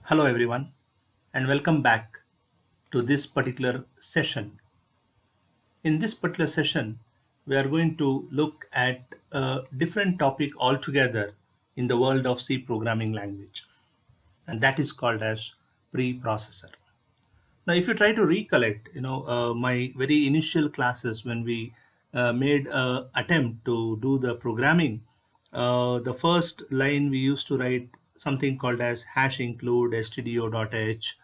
Hello, everyone, and welcome back to this particular session. In this particular session, we are going to look at a different topic altogether in the world of C programming language, and that is called as preprocessor. Now, if you try to recollect, my very initial classes when we made an attempt to do the programming, the first line we used to write something called as hash include stdio.h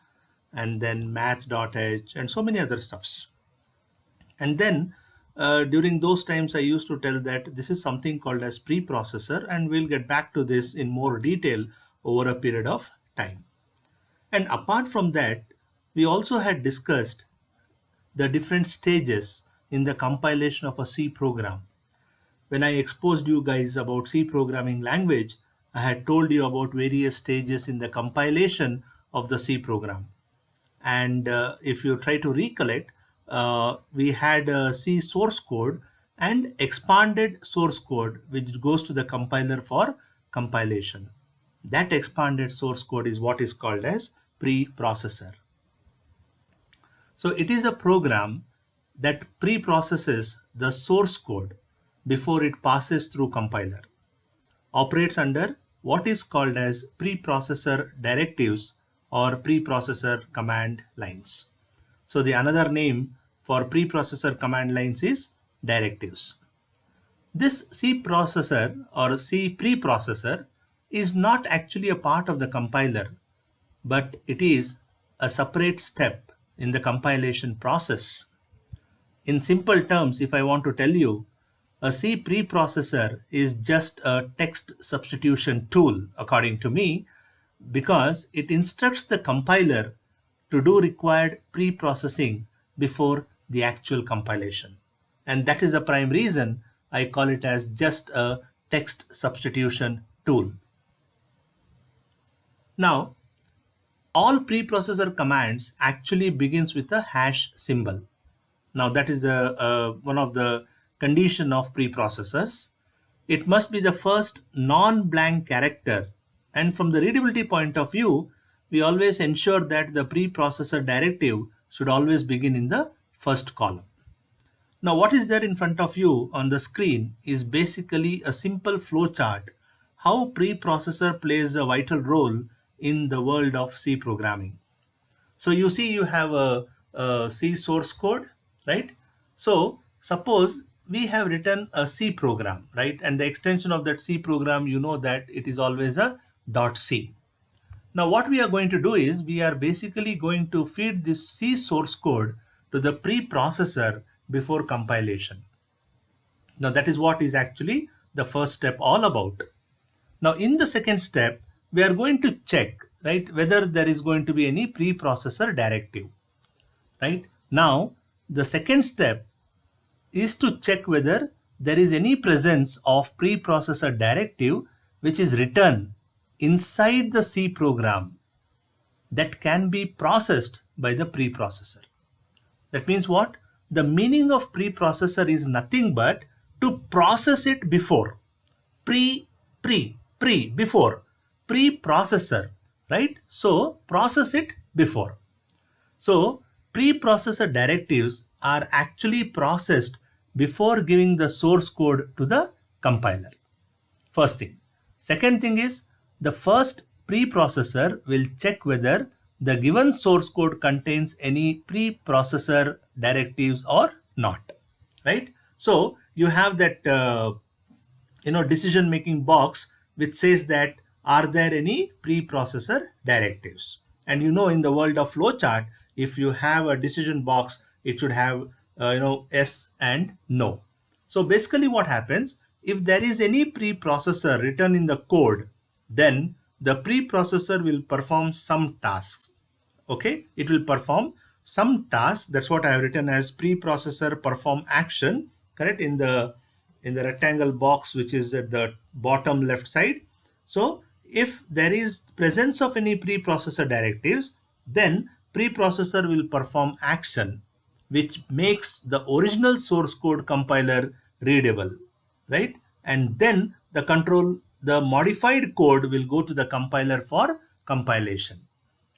and then math.h and so many other stuffs. And then during those times, I used to tell that this is something called as preprocessor, and we'll get back to this in more detail over a period of time. And apart from that, we also had discussed the different stages in the compilation of a C program. When I exposed you guys about C programming language, I had told you about various stages in the compilation of the C program. And if you try to recollect, we had C source code and expanded source code, which goes to the compiler for compilation. That expanded source code is what is called as preprocessor. So it is a program that pre-processes the source code before it passes through compiler, operates under what is called as preprocessor directives or preprocessor command lines. So the another name for preprocessor command lines is directives. This C processor or C preprocessor is not actually a part of the compiler, but it is a separate step in the compilation process. In simple terms, if I want to tell you, a C preprocessor is just a text substitution tool, according to me, because it instructs the compiler to do required pre-processing before the actual compilation. And that is the prime reason I call it as just a text substitution tool. Now, all preprocessor commands actually begins with a hash symbol. Now that is the one of the condition of preprocessors. It must be the first non-blank character, and from the readability point of view, we always ensure that the preprocessor directive should always begin in the first column. Now what is there in front of you on the screen is basically a simple flowchart how preprocessor plays a vital role in the world of C programming. So you see you have a C source code, right? So suppose we have written a C program, right? And the extension of that C program, you know that it is always a .c. Now what we are going to do is we are basically going to feed this C source code to the preprocessor before compilation. Now that is what is actually the first step all about. Now in the second step, we are going to check, right, whether there is going to be any preprocessor directive, right? Now the second step is to check whether there is any presence of preprocessor directive which is written inside the C program that can be processed by the preprocessor. That means what? The meaning of preprocessor is nothing but to process it before. Before. Preprocessor, right? So process it before. So preprocessor directives are actually processed before giving the source code to the compiler. First thing. Second thing is the first preprocessor will check whether the given source code contains any preprocessor directives or not, right? So you have that decision making box which says that are there any preprocessor directives, and in the world of flowchart, if you have a decision box, it should have yes and no. So basically what happens, if there is any preprocessor written in the code, then the preprocessor will perform some tasks. Okay, it will perform some tasks. That's what I have written as preprocessor perform action, correct, in the rectangle box which is at the bottom left side. So if there is presence of any preprocessor directives, then preprocessor will perform action which makes the original source code compiler readable, right? And then the modified code will go to the compiler for compilation.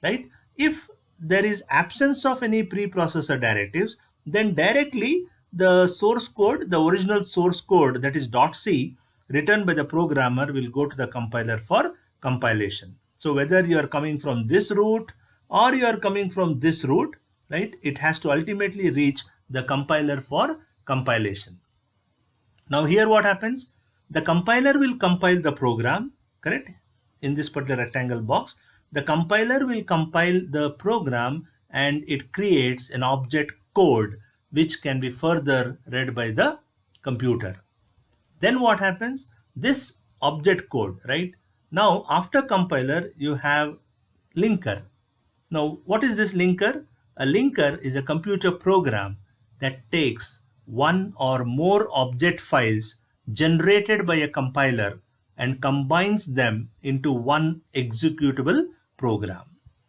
right? If there is absence of any preprocessor directives, then directly the source code, the original source code, that is .c, written by the programmer, will go to the compiler for compilation. So whether you are coming from this route or you are coming from this route, right, it has to ultimately reach the compiler for compilation. Now here what happens? The compiler will compile the program, correct? In this particular rectangle box, the compiler will compile the program and it creates an object code which can be further read by the computer. Then what happens? This object code, right? Now after compiler, you have linker. Now, what is this linker? A linker is a computer program that takes one or more object files generated by a compiler and combines them into one executable program.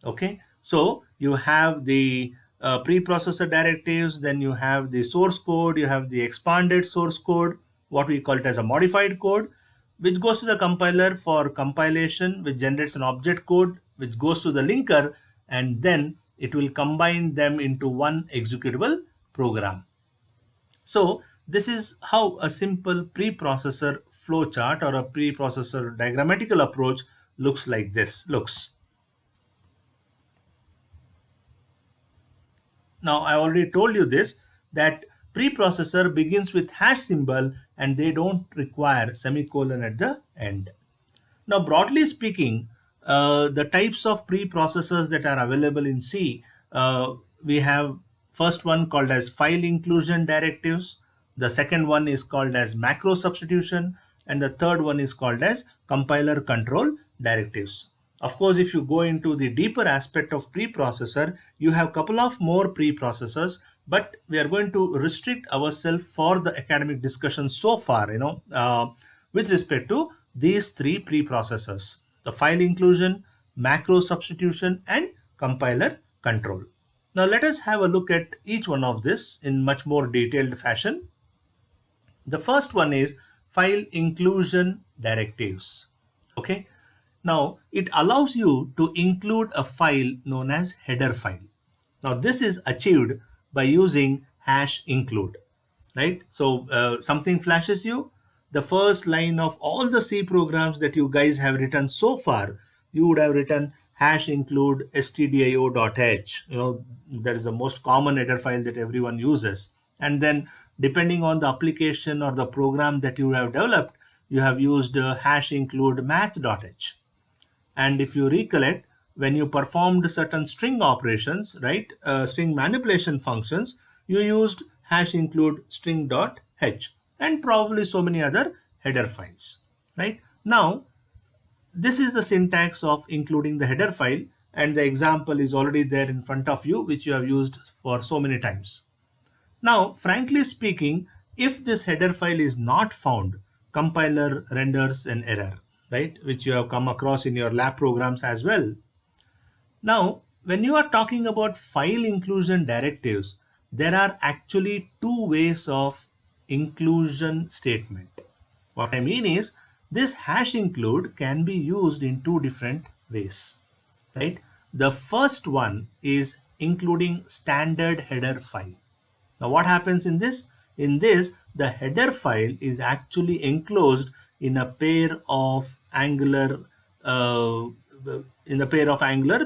Okay, so you have the preprocessor directives, then you have the source code, you have the expanded source code, what we call it as a modified code, which goes to the compiler for compilation, which generates an object code, which goes to the linker, and then it will combine them into one executable program. So this is how a simple preprocessor flowchart or a preprocessor diagrammatical approach looks like this. Now I already told you this, that preprocessor begins with hash symbol and they don't require semicolon at the end. Now, broadly speaking, the types of preprocessors that are available in C, we have first one called as file inclusion directives, the second one is called as macro substitution, and the third one is called as compiler control directives. Of course, if you go into the deeper aspect of preprocessor, you have a couple of more preprocessors, but we are going to restrict ourselves for the academic discussion so far, with respect to these three preprocessors: the file inclusion, macro substitution, and compiler control. Now let us have a look at each one of this in much more detailed fashion. The first one is file inclusion directives. Okay. Now it allows you to include a file known as header file. Now this is achieved by using hash include, right? So something flashes you, the first line of all the C programs that you guys have written so far, you would have written hash include stdio.h. That is the most common header file that everyone uses. And then depending on the application or the program that you have developed, you have used hash include math.h. And if you recollect, when you performed certain string operations, right, string manipulation functions, you used hash include string.h and probably so many other header files, right? Now, this is the syntax of including the header file, and the example is already there in front of you, which you have used for so many times. Now, frankly speaking, if this header file is not found, compiler renders an error, right, which you have come across in your lab programs as well. Now, when you are talking about file inclusion directives, there are actually two ways of inclusion statement. What I mean is, this hash include can be used in two different ways, right? The first one is including standard header file. Now what happens in this? In this, the header file is actually enclosed in a pair of angular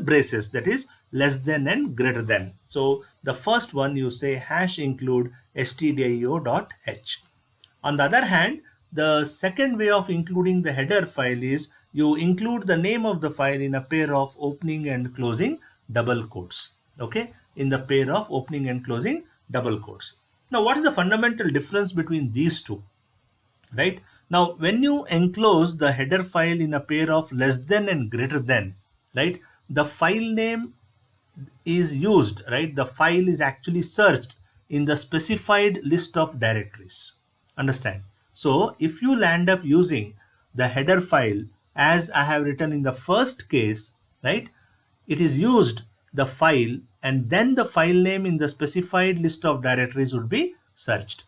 braces, that is less than and greater than. So the first one, you say hash include stdio.h. On the other hand, the second way of including the header file is you include the name of the file in a pair of opening and closing double quotes. Okay, in the pair of opening and closing double quotes. Now, what is the fundamental difference between these two? Right? Now, when you enclose the header file in a pair of less than and greater than, right, the file name is used, right? The file is actually searched in the specified list of directories. Understand? So if you land up using the header file as I have written in the first case, right, it is used the file and then the file name in the specified list of directories would be searched.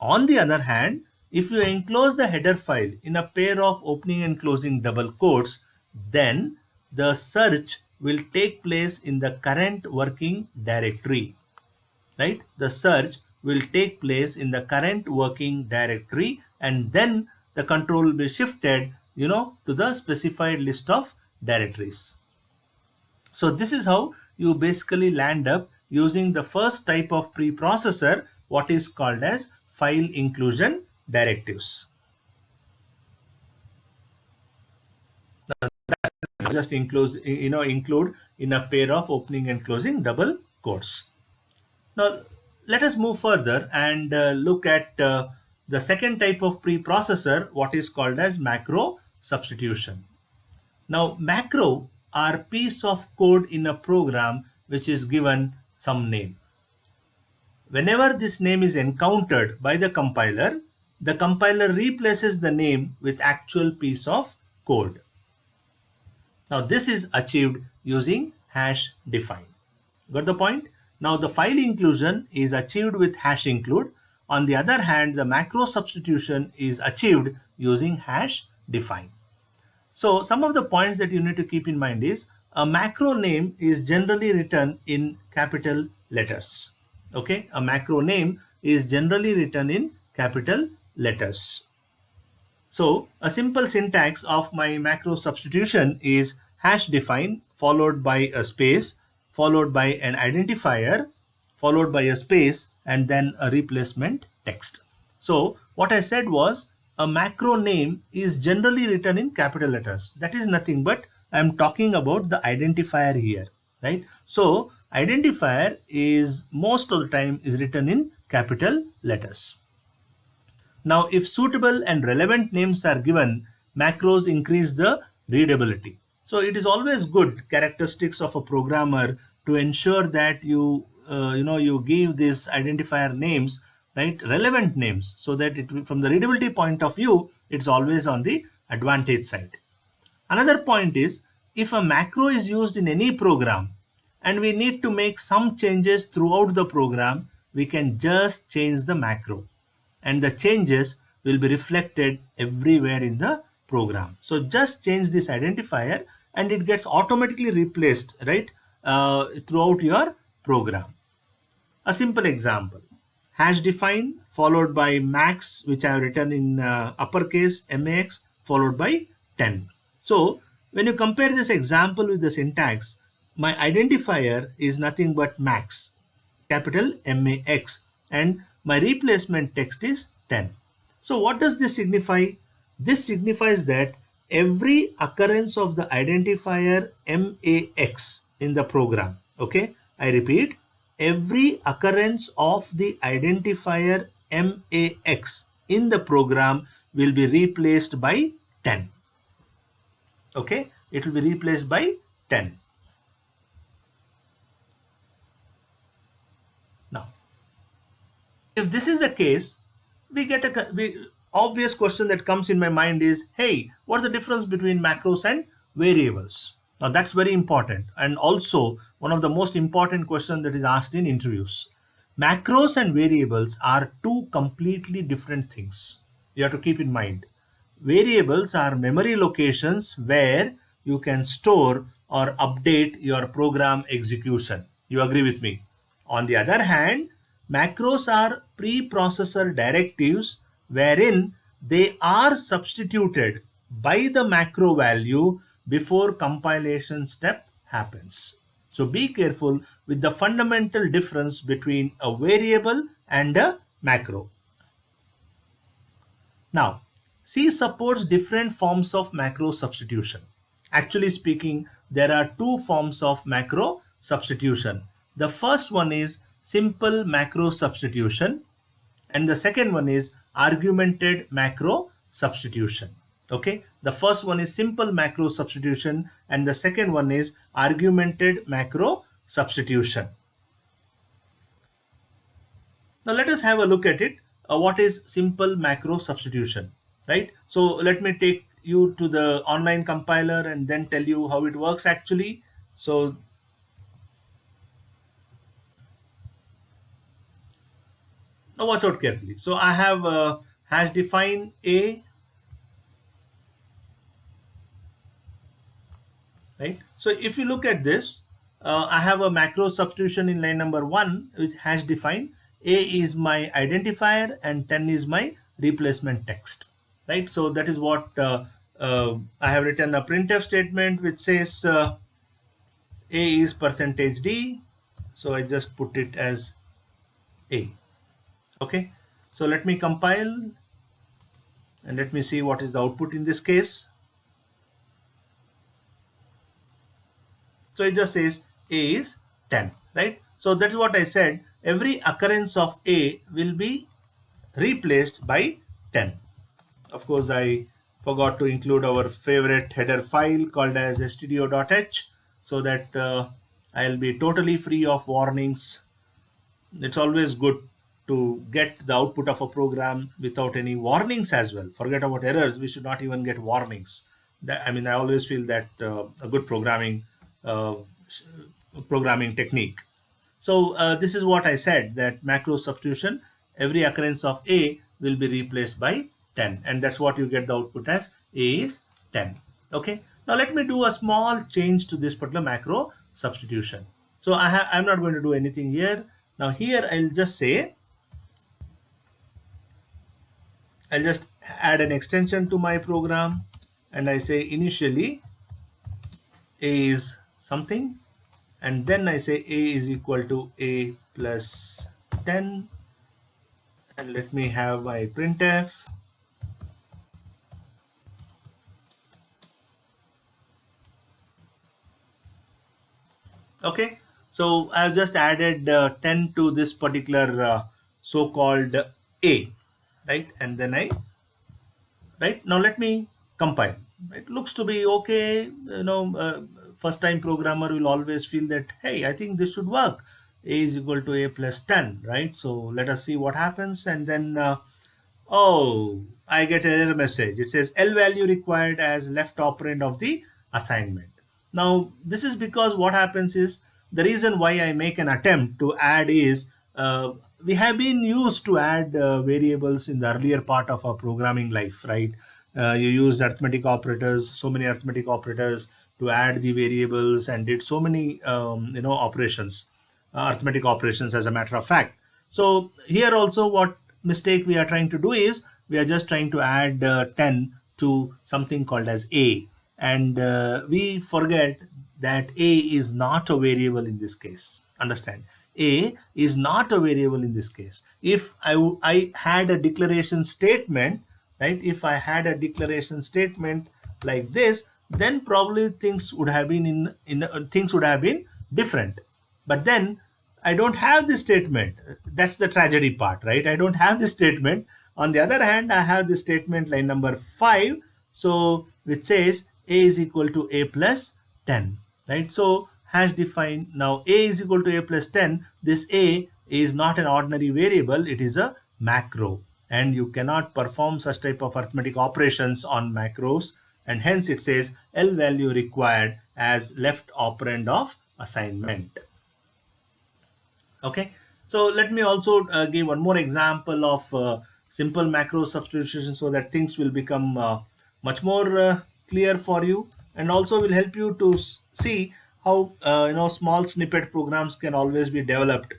On the other hand, if you enclose the header file in a pair of opening and closing double quotes, then the search will take place in the current working directory, right? The search will take place in the current working directory, and then the control will be shifted, to the specified list of directories. So this is how you basically land up using the first type of preprocessor, what is called as file inclusion directives. Just include in a pair of opening and closing double quotes. Now let us move further and look at the second type of preprocessor, what is called as macro substitution. Now macro are piece of code in a program which is given some name. Whenever this name is encountered by the compiler replaces the name with actual piece of code. Now this is achieved using hash define. Got the point? Now the file inclusion is achieved with hash include. On the other hand, the macro substitution is achieved using hash define. So some of the points that you need to keep in mind is a macro name is generally written in capital letters. Okay, a macro name is generally written in capital letters. So a simple syntax of my macro substitution is hash define followed by a space followed by an identifier followed by a space and then a replacement text. So what I said was a macro name is generally written in capital letters. That is nothing but I am talking about the identifier here, right? So identifier is most of the time is written in capital letters. Now, if suitable and relevant names are given, macros increase the readability. So it is always good characteristics of a programmer to ensure that you give these identifier names, right, relevant names, so that from the readability point of view, it's always on the advantage side. Another point is if a macro is used in any program and we need to make some changes throughout the program, we can just change the macro and the changes will be reflected everywhere in the program. So just change this identifier and it gets automatically replaced, right, throughout your program. A simple example, hash define followed by max, which I have written in uppercase max followed by 10. So when you compare this example with the syntax, my identifier is nothing but max, capital MAX, and my replacement text is 10. So what does this signify? This signifies that every occurrence of the identifier MAX in the program, okay, I repeat, every occurrence of the identifier MAX in the program will be replaced by 10. Okay, it will be replaced by 10. Now, if this is the case, we get a obvious question that comes in my mind is, hey, what's the difference between macros and variables? Now that's very important, and also one of the most important questions that is asked in interviews. Macros and variables are two completely different things. You have to keep in mind. Variables are memory locations where you can store or update your program execution. You agree with me? On the other hand, macros are preprocessor directives wherein they are substituted by the macro value before compilation step happens. So be careful with the fundamental difference between a variable and a macro. Now, C supports different forms of macro substitution. Actually speaking, there are two forms of macro substitution. The first one is simple macro substitution and the second one is argumented macro substitution. Okay, the first one is simple macro substitution and the second one is argumented macro substitution. Now let us have a look at it. What is simple macro substitution, right? So let me take you to the online compiler and then tell you how it works actually. So now watch out carefully. So I have hash define A, right? So if you look at this, I have a macro substitution in line number 1 which has defined a is my identifier and 10 is my replacement text, right? So that is what I have written a printf statement which says a is percentage d, so I just put it as a. Okay, so let me compile and let me see what is the output in this case. So it just says a is 10, right? So that's what I said. Every occurrence of a will be replaced by 10. Of course, I forgot to include our favorite header file called as stdio.h, so that I'll be totally free of warnings. It's always good to get the output of a program without any warnings as well. Forget about errors. We should not even get warnings. I always feel that a good uh, programming technique. So this is what I said, that macro substitution, every occurrence of a will be replaced by 10, and that's what you get the output as a is 10. Okay, now let me do a small change to this particular macro substitution. So I'm not going to do anything here. Now here I'll just say, I'll just add an extension to my program and I say initially a is something, and then I say a is equal to a plus 10, and let me have my printf. Okay, so I've just added 10 to this particular so-called a, right? And then right now let me compile. It looks to be okay. First time programmer will always feel that, hey, I think this should work. A is equal to a plus 10, right? So let us see what happens. And then oh, I get an error message. It says L value required as left operand of the assignment. Now, this is because what happens is, the reason why I make an attempt to add is, we have been used to add variables in the earlier part of our programming life, right? You used arithmetic operators, so many arithmetic operators to add the variables, and did so many operations, arithmetic operations, as a matter of fact. So here also, what mistake we are trying to do is, we are just trying to add 10 to something called as a, and we forget that a is not a variable in this case. Understand, a is not a variable in this case. If I had a declaration statement, right? If I had a declaration statement like this, then probably things would have been things would have been different. But then I don't have this statement. That's the tragedy part, right? I don't have this statement. On the other hand, I have this statement, line number 5, so which says a is equal to a plus 10, right? So hash define, now a is equal to a plus 10. This a is not an ordinary variable, it is a macro, and you cannot perform such type of arithmetic operations on macros, and hence it says L value required as left operand of assignment. Okay, so let me also give one more example of simple macro substitution, so that things will become much more clear for you, and also will help you to see how small snippet programs can always be developed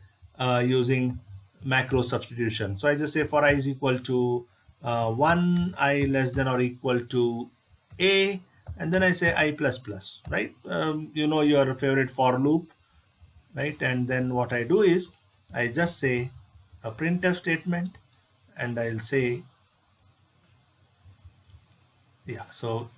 using macro substitution. So I just say for I is equal to 1, I less than or equal to a, and then I say I plus plus, right? Your favorite for loop, right? And then what I do is, I just say a printf statement, and I'll say, yeah, so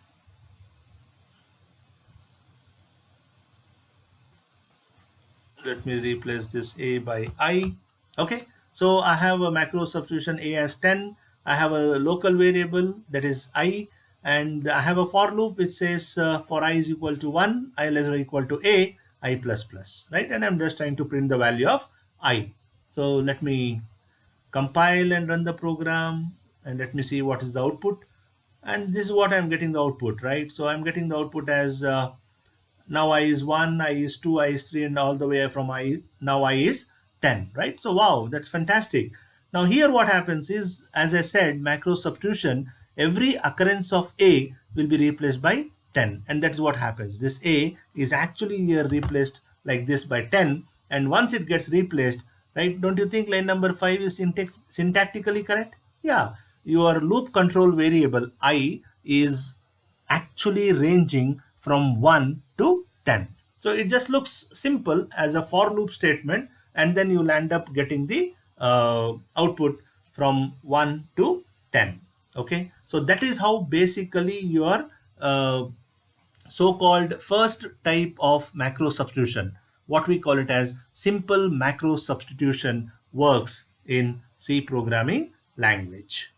let me replace this a by I. Okay, so I have a macro substitution a as 10. I have a local variable that is I, and I have a for loop which says for I is equal to 1, I less or equal to a, I plus plus, right? And I'm just trying to print the value of I. So let me compile and run the program, and let me see what is the output. And this is what I'm getting the output, right? So I'm getting the output as now I is 1, I is 2, I is 3, and all the way from I, now I is 10, right? So wow, that's fantastic. Now here what happens is, as I said, macro substitution, every occurrence of a will be replaced by 10, and that's what happens. This A is actually here replaced like this by 10, and once it gets replaced, right, don't you think line number 5 is syntactically correct? Yeah, your loop control variable I is actually ranging from 1 to 10. So it just looks simple as a for loop statement, and then you'll end up getting the output from 1 to 10. Okay, so that is how basically your so-called first type of macro substitution, what we call it as simple macro substitution, works in C programming language.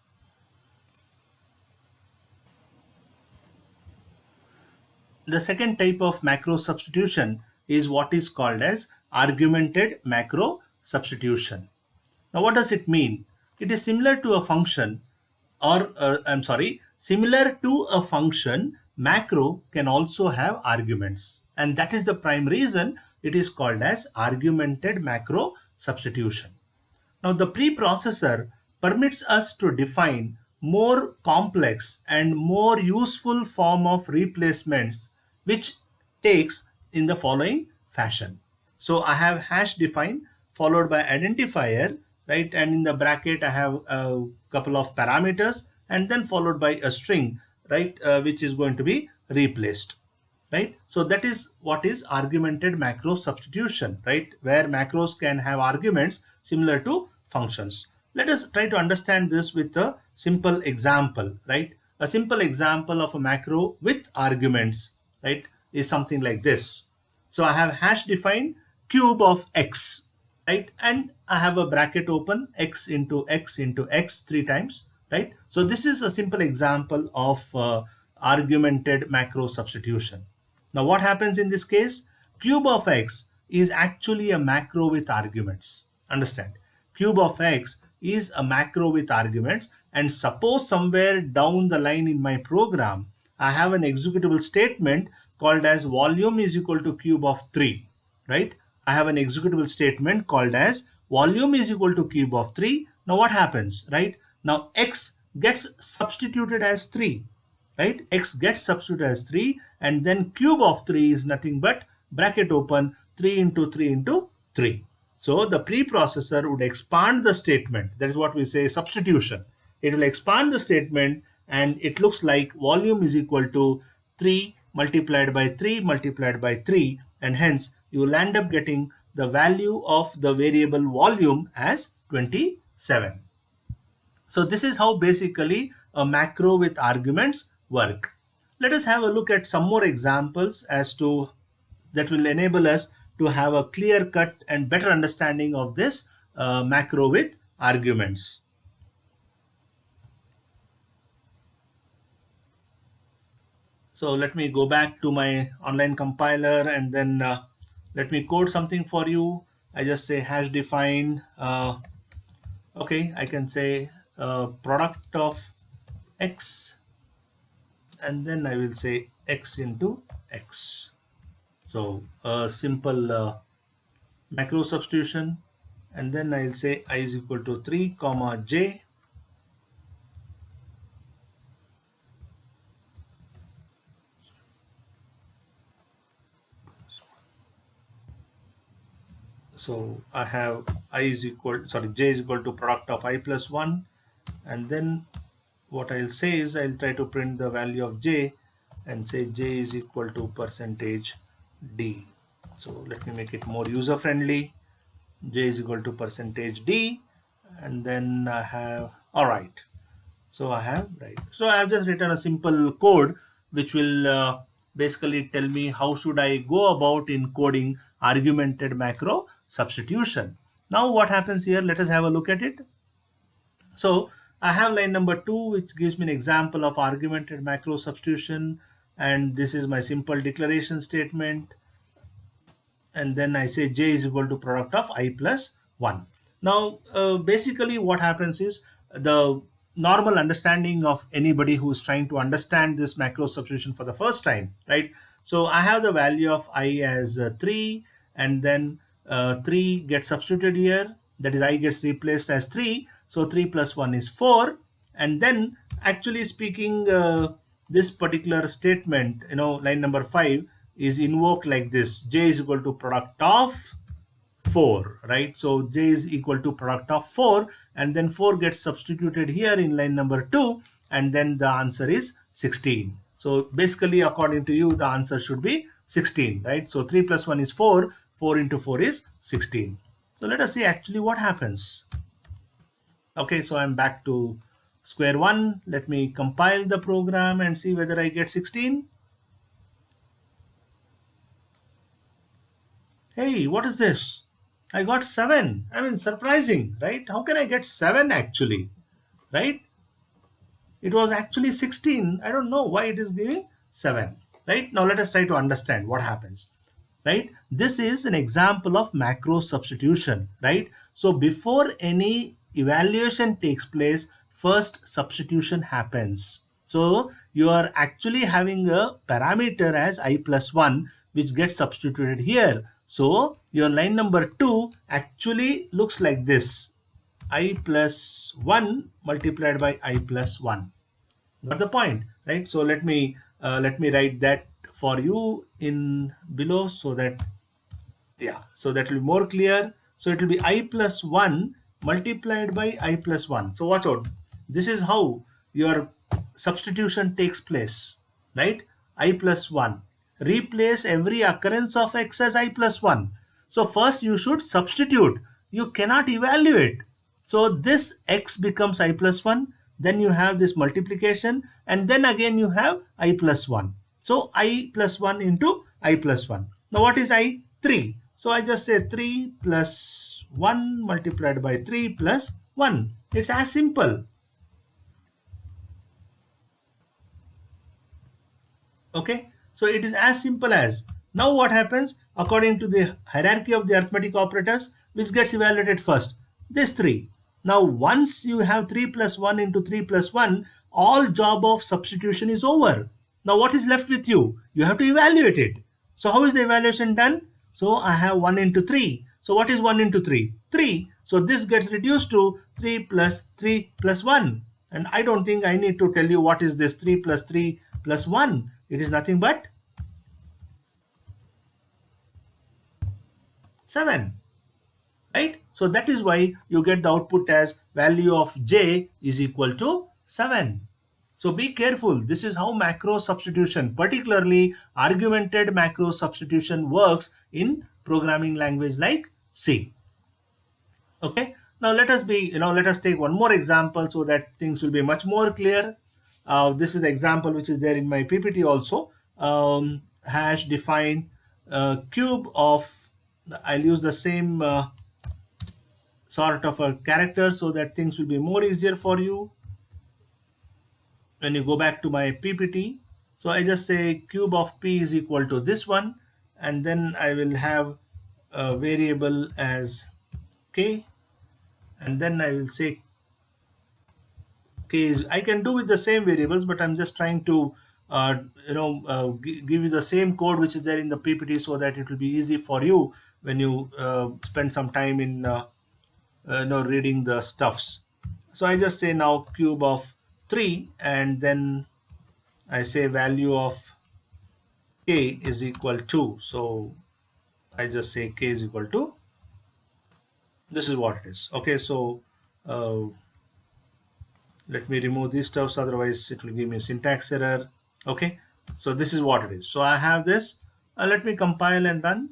The second type of macro substitution is what is called as argumented macro substitution. Now, what does it mean? It is similar to a function, or similar to a function, macro can also have arguments. And that is the prime reason it is called as argumented macro substitution. Now, the preprocessor permits us to define more complex and more useful form of replacements, which takes in the following fashion. So I have hash define followed by identifier, right? And in the bracket, I have a couple of parameters and then followed by a string, right? Which is going to be replaced, right? So that is what is argumented macro substitution, right? Where macros can have arguments similar to functions. Let us try to understand this with a simple example, right? A simple example of a macro with arguments, right, is something like this. So I have hash define cube of x, right? And I have a bracket open, x into x into x 3 times, right? So this is a simple example of argumented macro substitution. Now what happens in this case? Cube of x is actually a macro with arguments. Understand? Cube of x is a macro with arguments, and suppose somewhere down the line in my program, I have an executable statement called as volume is equal to cube of 3, right? I have an executable statement called as volume is equal to cube of 3. Now what happens, right? Now x gets substituted as 3, right? X gets substituted as 3, and then cube of 3 is nothing but bracket open 3 into 3 into 3. So the preprocessor would expand the statement. That is what we say substitution. It will expand the statement, and it looks like volume is equal to 3 multiplied by 3 multiplied by 3, and hence you will end up getting the value of the variable volume as 27. So this is how basically a macro with arguments work. Let us have a look at some more examples as to that will enable us to have a clear cut and better understanding of this macro with arguments. So let me go back to my online compiler, and then let me code something for you. I just say hash define. Okay, I can say product of x, and then I will say x into x. So a simple macro substitution, and then I'll say I is equal to 3 comma j. So I have j is equal to product of I plus 1, and then what I'll say is I'll try to print the value of j and say j is equal to percentage d. So let me make it more user friendly. J is equal to percentage d, and then I have, all right. So I have, right. So I have just written a simple code which will basically tell me how should I go about encoding argumented macro substitution. Now what happens here? Let us have a look at it. So I have line number 2, which gives me an example of argumented macro substitution, and this is my simple declaration statement. And then I say j is equal to product of I plus 1. Now, basically what happens is the normal understanding of anybody who is trying to understand this macro substitution for the first time, right? So I have the value of I as 3, and then 3 gets substituted here. That is, I gets replaced as 3. So 3 plus 1 is 4. And then actually speaking, this particular statement, line number 5 is invoked like this: j is equal to product of 4, right? So j is equal to product of 4, and then 4 gets substituted here in line number 2, and then the answer is 16. So basically, according to you, the answer should be 16, right? So 3 plus 1 is 4, 4 into 4 is 16. So let us see actually what happens. Okay, so I'm back to square one. Let me compile the program and see whether I get 16. Hey, what is this? I got 7. I mean, surprising, right? How can I get 7 actually, right? It was actually 16. I don't know why it is giving 7, right? Now let us try to understand what happens, right? This is an example of macro substitution, right? So before any evaluation takes place, first substitution happens. So you are actually having a parameter as I plus 1, which gets substituted here. So your line number 2 actually looks like this: I plus 1 multiplied by I plus 1. Got the point, right? So let me write that for you in below, so that, yeah, so that will be more clear. So it will be I plus 1 multiplied by I plus 1. So watch out. This is how your substitution takes place, right? I plus 1. Replace every occurrence of x as I plus 1. So first you should substitute. You cannot evaluate. So this x becomes I plus 1. Then you have this multiplication, and then again you have I plus 1. So I plus 1 into I plus 1. Now what is I? 3. So I just say 3 plus 1 multiplied by 3 plus 1. It's as simple. Okay, so it is as simple as. Now what happens according to the hierarchy of the arithmetic operators, which gets evaluated first? This 3. Now once you have 3 plus 1 into 3 plus 1, all job of substitution is over. Now what is left with you? You have to evaluate it. So how is the evaluation done? So I have 1 into 3. So what is 1 into 3? 3. So this gets reduced to 3 plus 1. And I don't think I need to tell you what is this 3 plus 1. It is nothing but 7, right? So that is why you get the output as value of j is equal to 7. So be careful. This is how macro substitution, particularly argumented macro substitution, works in programming language like C. Okay. Now let us take one more example so that things will be much more clear. This is the example which is there in my PPT also. Hash define cube of, I'll use the same sort of a character so that things will be more easier for you when you go back to my PPT. So I just say cube of p is equal to this one, and then I will have a variable as k, and then I will say k is, I can do with the same variables, but I'm just trying to give you the same code which is there in the PPT so that it will be easy for you when you spend some time in reading the stuffs. So I just say now cube of 3, and then I say value of k is equal to, so I just say k is equal to, this is what it is. Okay, so let me remove these stuffs, otherwise it will give me a syntax error. Okay, so this is what it is. So I have this. Let me compile and run.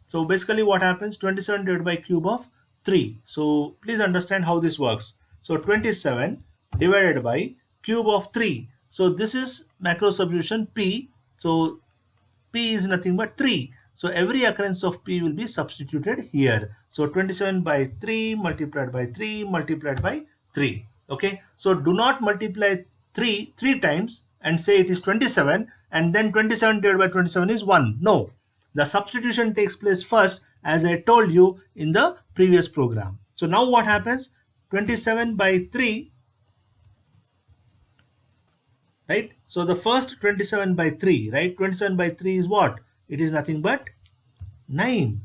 So basically what happens, 27 divided by cube of 3. So please understand how this works. So 27 divided by cube of 3. So this is macro substitution p. So p is nothing but 3. So every occurrence of p will be substituted here. So 27 by 3 multiplied by 3 multiplied by 3. Okay. So do not multiply 3 times and say it is 27 and then 27 divided by 27 is 1. No. The substitution takes place first, as I told you in the previous program. So now what happens? 27 by 3, right? So the first 27 by 3, right? 27 by 3 is what? It is nothing but 9.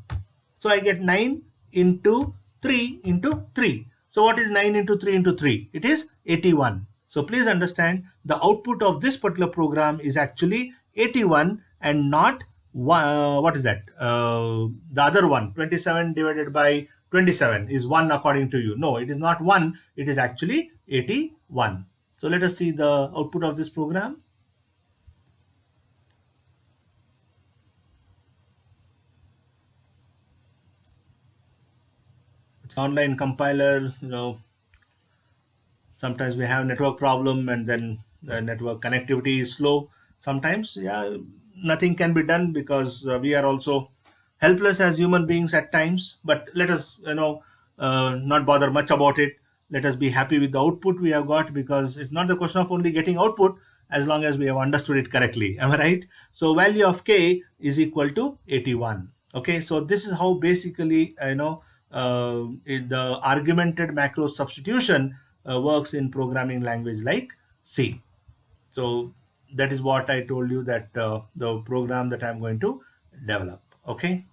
So I get 9 into 3 into 3. So what is 9 into 3 into 3? It is 81. So please understand, the output of this particular program is actually 81 and not what is that? The other one, 27 divided by 27 is 1 according to you. No, it is not 1. It is actually 81. So let us see the output of this program. It's online compiler, sometimes we have network problem and then the network connectivity is slow. Sometimes, yeah, nothing can be done because we are also helpless as human beings at times. But let us, not bother much about it. Let us be happy with the output we have got, because it's not the question of only getting output as long as we have understood it correctly. Am I right? So value of k is equal to 81. Okay, so this is how basically the argumented macro substitution works in programming language like C. So that is what I told you, that the program that I'm going to develop. Okay.